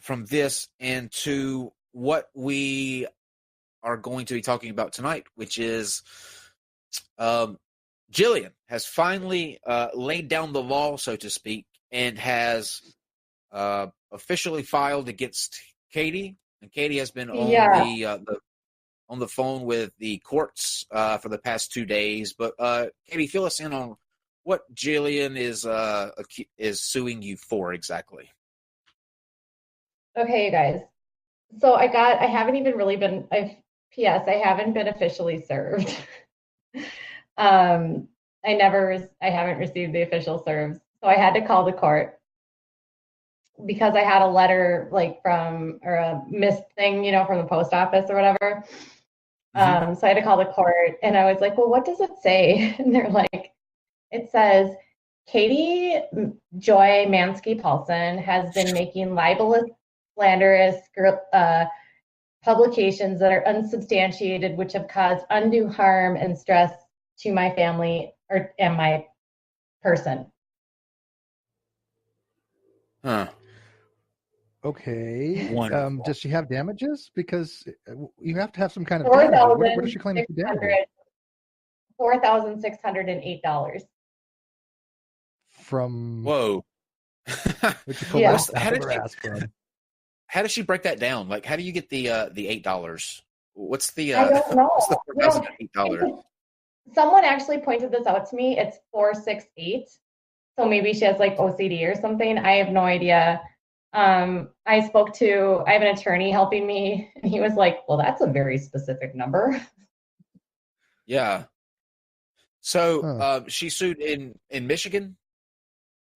from this into what we are going to be talking about tonight, which is Jillian has finally laid down the law, so to speak, and has officially filed against Katie. And Katie has been on the phone with the courts for the past 2 days. But Katie, fill us in on what Jillian is suing you for exactly. Okay, you guys. So I haven't even really been. P.S. I haven't been officially served. I haven't received the official serves. So I had to call the court because I had a letter or a missed thing, from the post office or whatever. So I had to call the court and I was like, well, what does it say? And they're like, it says, Katie Joy Mansky-Paulson has been making libelous, slanderous publications that are unsubstantiated, which have caused undue harm and stress to my family and my person. Huh. Okay. Does she have damages? Because you have to have some kind of damages. What is she claiming for damages? $4,608. From whoa. Yeah. How does she break that down? Like, how do you get the $8? What's the I don't know. what's the $4,008? Someone actually pointed this out to me. It's 468. So maybe she has like OCD or something. I have no idea. I have an attorney helping me, and he was like, well, that's a very specific number. Yeah. So she sued in Michigan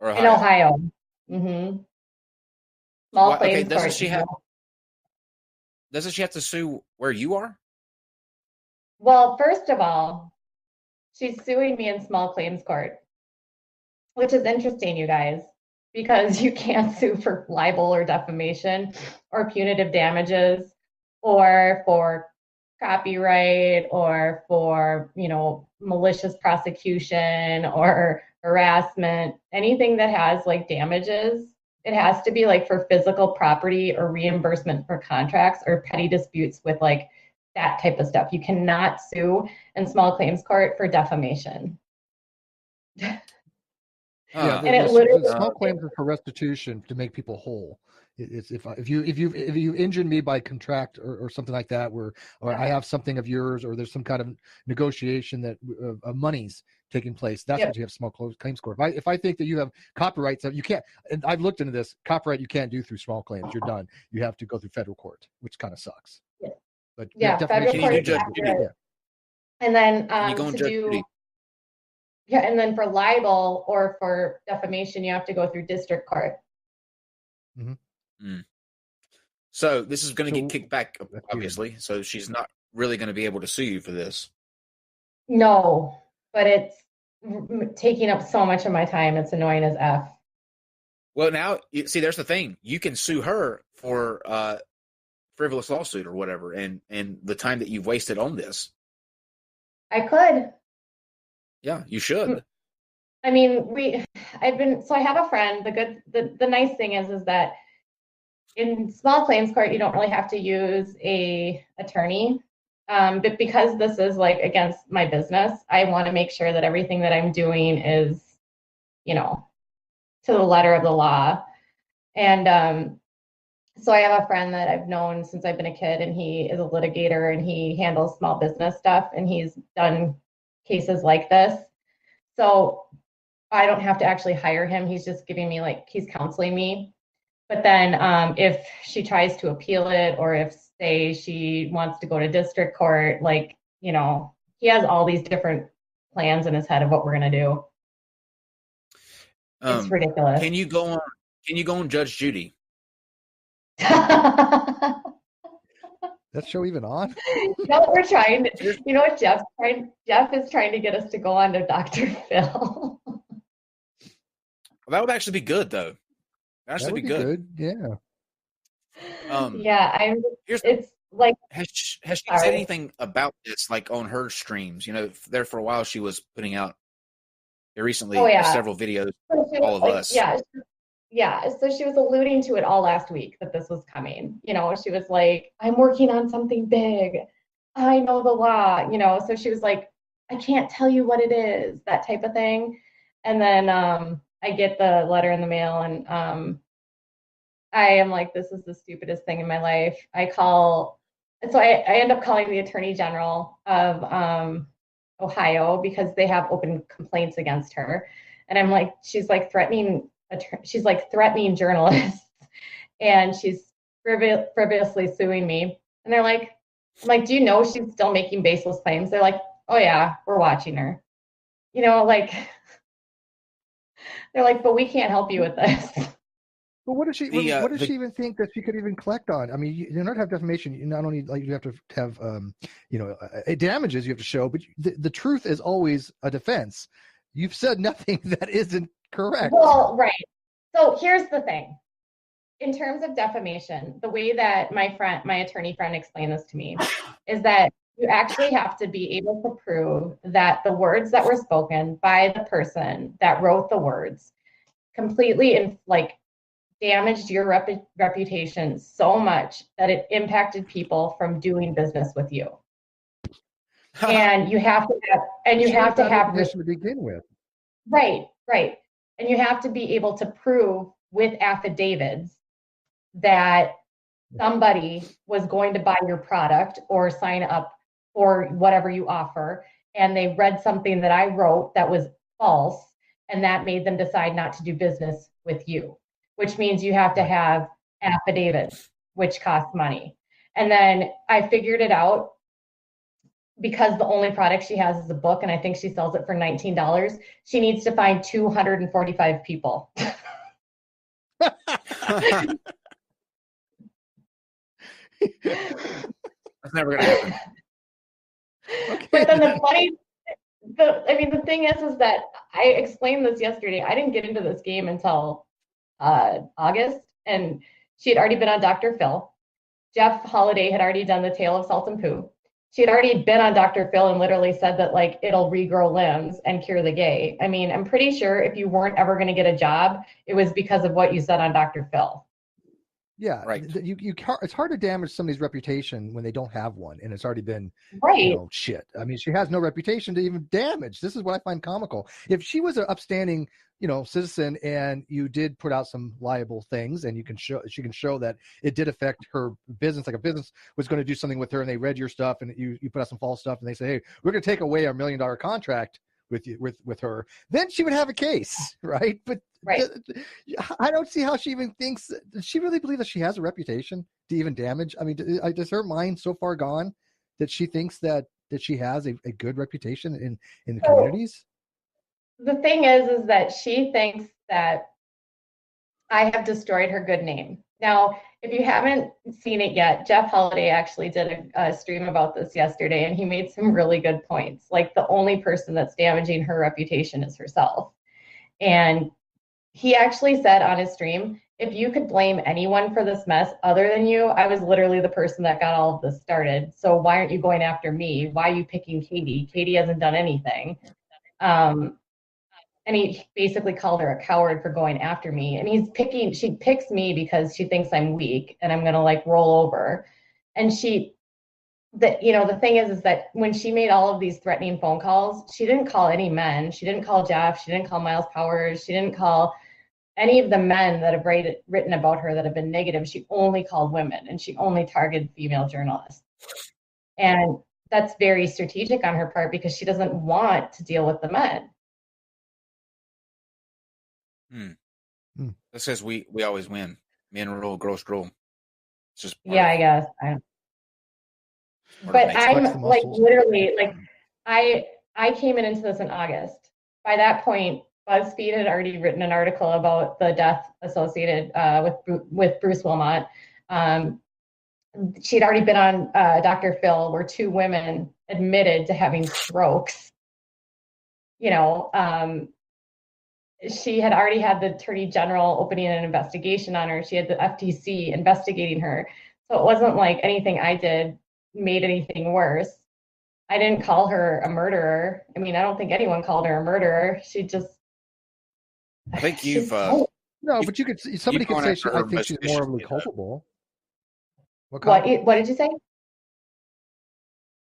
or Ohio? In Ohio. Mm-hmm. Small claims court. Doesn't she have to sue where you are? Well, first of all, she's suing me in small claims court, which is interesting, you guys, because you can't sue for libel or defamation or punitive damages or for copyright or for, malicious prosecution or harassment. Anything that has like damages, it has to be like for physical property or reimbursement for contracts or petty disputes with like that type of stuff. You cannot sue in small claims court for defamation. Yeah, and it literally small claims are for restitution to make people whole. It's if you injured me by contract or something like that, or I have something of yours, or there's some kind of negotiation that money's taking place. That's what you have small claims court. If I think that you have copyrights that you can't, and I've looked into this, copyright you can't do through small claims. You're done. You have to go through federal court, which kind of sucks. Yeah. But federal court. And then and then for libel or for defamation, you have to go through district court. Mm-hmm. Mm. So this is going to get kicked back, obviously. So she's not really going to be able to sue you for this. No, but it's taking up so much of my time. It's annoying as F. Well, now, see, there's the thing. You can sue her for frivolous lawsuit or whatever, and the time that you've wasted on this. I could. Yeah, you should. I mean, I have a friend. The nice thing is that in small claims court, you don't really have to use a attorney. But because this is like against my business, I want to make sure that everything that I'm doing is, to the letter of the law. And so I have a friend that I've known since I've been a kid, and he is a litigator and he handles small business stuff, and he's done cases like this. So I don't have to actually hire him. He's just giving me he's counseling me. But then if she tries to appeal it, or if say she wants to go to district court, he has all these different plans in his head of what we're going to do. It's ridiculous. Can you go on Judge Judy? That show even on? No, we're trying to. You know what Jeff is trying to get us to go on to Dr. Phil. Well, that would actually be good, though. That would be good. Yeah. It's like. Has she said anything about this, like on her streams? There for a while she was putting out recently several videos. All of us. yeah, so she was alluding to it all last week that this was coming. You know, she was like, I'm working on something big. I know the law, you know. So she was like, I can't tell you what it is, that type of thing. And then I get the letter in the mail, and I am like, this is the stupidest thing in my life. So I end up calling the Attorney General of Ohio because they have open complaints against her. And I'm like, she's like threatening journalists, and she's frivolously suing me. And I'm like, do you know she's still making baseless claims? They're like, oh yeah, we're watching her. You know, like they're like, but we can't help you with this. But what does she even think that she could even collect on? I mean, in order to have defamation, you not only like you have to have damages you have to show, but the truth is always a defense. You've said nothing that isn't correct. Well, right. So here's the thing. In terms of defamation, the way that my attorney friend explained this to me is that you actually have to be able to prove that the words that were spoken by the person that wrote the words completely damaged your reputation so much that it impacted people from doing business with you. And you have to have this to begin with. Right. And you have to be able to prove with affidavits that somebody was going to buy your product or sign up for whatever you offer, and they read something that I wrote that was false, and that made them decide not to do business with you, which means you have to have affidavits, which cost money. And then I figured it out, because the only product she has is a book, and I think she sells it for $19. She needs to find 245 people. That's never going to happen. Okay. But then the thing is that I explained this yesterday. I didn't get into this game until August, and she had already been on Dr. Phil. Jeff Holiday had already done the Tale of Salt and Poo. She had already been on Dr. Phil and literally said that like it'll regrow limbs and cure the gay. I mean, I'm pretty sure if you weren't ever going to get a job, it was because of what you said on Dr. Phil. Yeah, right. It's hard to damage somebody's reputation when they don't have one, and it's already been shit. I mean, she has no reputation to even damage. This is what I find comical. If she was an upstanding, citizen, and you did put out some liable things, and she can show that it did affect her business, like a business was going to do something with her, and they read your stuff, and you put out some false stuff, and they say, hey, we're going to take away our $1 million contract with her, then she would have a case, right? But I don't see how she even thinks. Does she really believe that she has a reputation to even damage? I mean, is her mind so far gone that she thinks that she has a good reputation in the communities? The thing is that she thinks that I have destroyed her good name. Now, if you haven't seen it yet, Jeff Holiday actually did a stream about this yesterday, and he made some really good points. Like, the only person that's damaging her reputation is herself. And he actually said on his stream, if you could blame anyone for this mess other than you, I was literally the person that got all of this started. So why aren't you going after me? Why are you picking Katie? Katie hasn't done anything. And he basically called her a coward for going after me. And she picks me because she thinks I'm weak and I'm going to like roll over. And the thing is that when she made all of these threatening phone calls, she didn't call any men. She didn't call Jeff. She didn't call Miles Powers. She didn't call any of the men that have written about her that have been negative. She only called women, and she only targeted female journalists. And that's very strategic on her part because she doesn't want to deal with the men. That says we always win. Men rule, girls rule. It's just I guess. But I'm like literally like I came into this in August. By that point, BuzzFeed had already written an article about the death associated with Bruce Wilmot. She'd already been on Dr. Phil, where 2 women admitted to having strokes. She had already had the Attorney General opening an investigation on her. She had the FTC investigating her. So it wasn't like anything I did made anything worse. I didn't call her a murderer. I mean, I don't think anyone called her a murderer. She just... I think No, but somebody could say I think she's morally viciously, culpable. What did you say?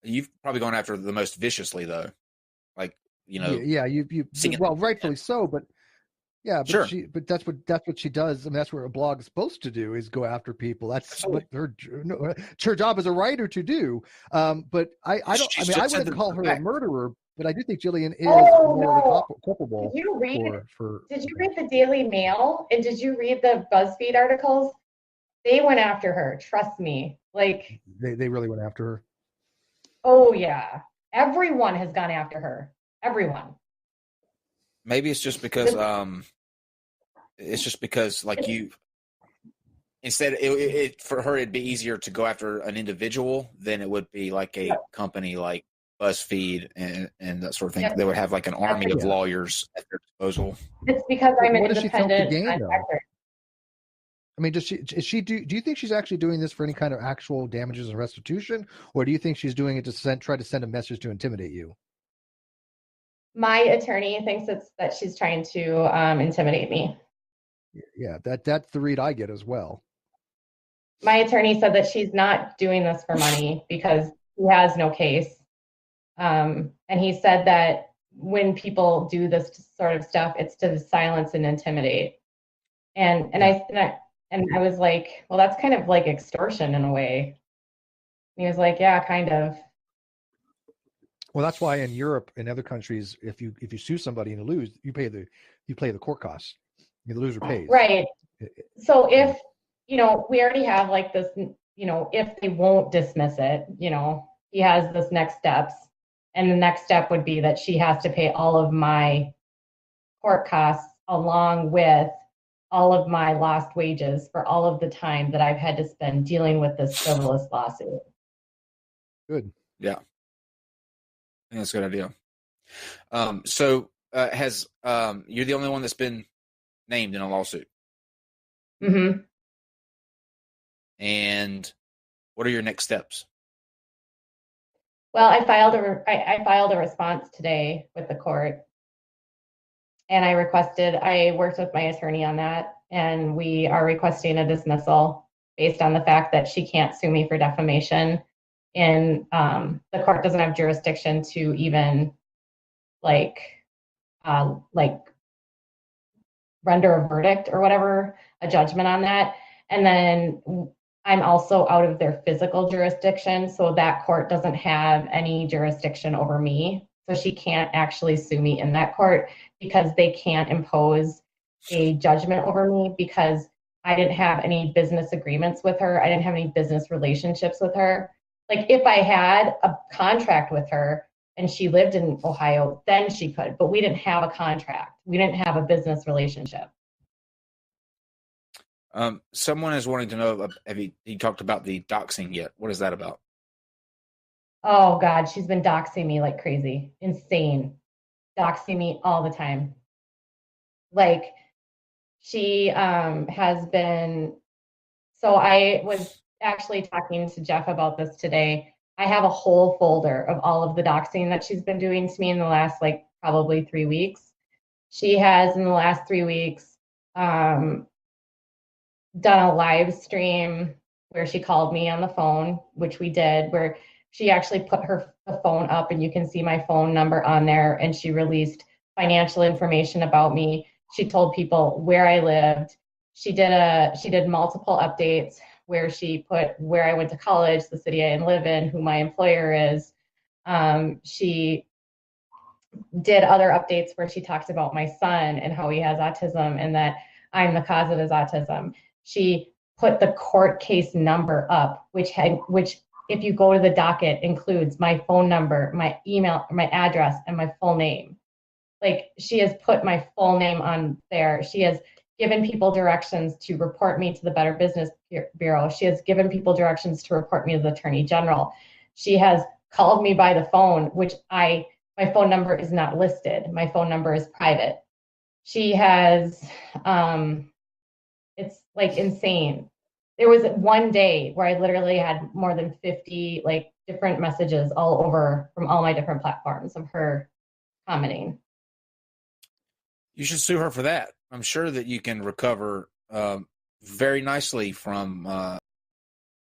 You've probably gone after the most viciously, though. Like, yeah, you well, rightfully so, but yeah, but sure. but that's what she does. I mean, that's what a blog is supposed to do, is go after people. That's Absolutely. what it's her job as a writer to do. But I wouldn't call her a murderer, but I do think Jillian is morally culpable. Did you read for Did you read the Daily Mail, and did you read the BuzzFeed articles? They went after her. Trust me. Like, they really went after her. Oh yeah, everyone has gone after her. Everyone. Maybe it's just because like instead for her it'd be easier to go after an individual than it would be like a company like BuzzFeed and that sort of thing. Yep. They would have like an army of lawyers at their disposal. It's because I'm an independent contractor. I mean, do you think she's actually doing this for any kind of actual damages and restitution, or do you think she's doing it to try to send a message to intimidate you? My attorney thinks that she's trying to intimidate me. Yeah, that's the read I get as well. My attorney said that she's not doing this for money because he has no case. And he said that when people do this sort of stuff, it's to silence and intimidate. And I was like, well, that's kind of like extortion in a way. And he was like, yeah, kind of. Well, that's why in Europe and other countries, if you sue somebody and you lose, you pay the court costs. The loser pays. Right. So if we already have like this, if they won't dismiss it, he has this next steps, and the next step would be that she has to pay all of my court costs along with all of my lost wages for all of the time that I've had to spend dealing with this frivolous lawsuit. Good. Yeah. I think that's a good idea. So you're the only one that's been named in a lawsuit? Mm-hmm. And what are your next steps? Well, I filed a response today with the court, and I worked with my attorney on that, and we are requesting a dismissal based on the fact that she can't sue me for defamation, and the court doesn't have jurisdiction to even like render a verdict or whatever, a judgment on that. And then I'm also out of their physical jurisdiction, so that court doesn't have any jurisdiction over me. So she can't actually sue me in that court because they can't impose a judgment over me because I didn't have any business agreements with her. I didn't have any business relationships with her. Like if I had a contract with her and she lived in Ohio, then she could, but we didn't have a contract. We didn't have a business relationship. Someone is wanting to know, have he talked about the doxing yet? What is that about? Oh God, she's been doxing me like crazy. Insane. Doxing me all the time. Like she has been, so I was actually talking to Jeff about this today. I have a whole folder of all of the doxing that she's been doing to me in the last probably 3 weeks. She has in the last 3 weeks done a live stream where she called me on the phone, which we did, where she actually put the phone up and you can see my phone number on there, and she released financial information about me. She told people where I lived. She did multiple updates where she put where I went to college, the city I live in, who my employer is. She did other updates where she talks about my son and how he has autism and that I'm the cause of his autism. She put the court case number up, which if you go to the docket includes my phone number, my email, my address, and my full name. Like she has put my full name on there. She has given people directions to report me to the Better Business Bureau. She has given people directions to report me to the Attorney General. She has called me by the phone, which my phone number is not listed. My phone number is private. She has, it's like insane. There was one day where I literally had more than 50 different messages all over from all my different platforms of her commenting. You should sue her for that. I'm sure that you can recover very nicely from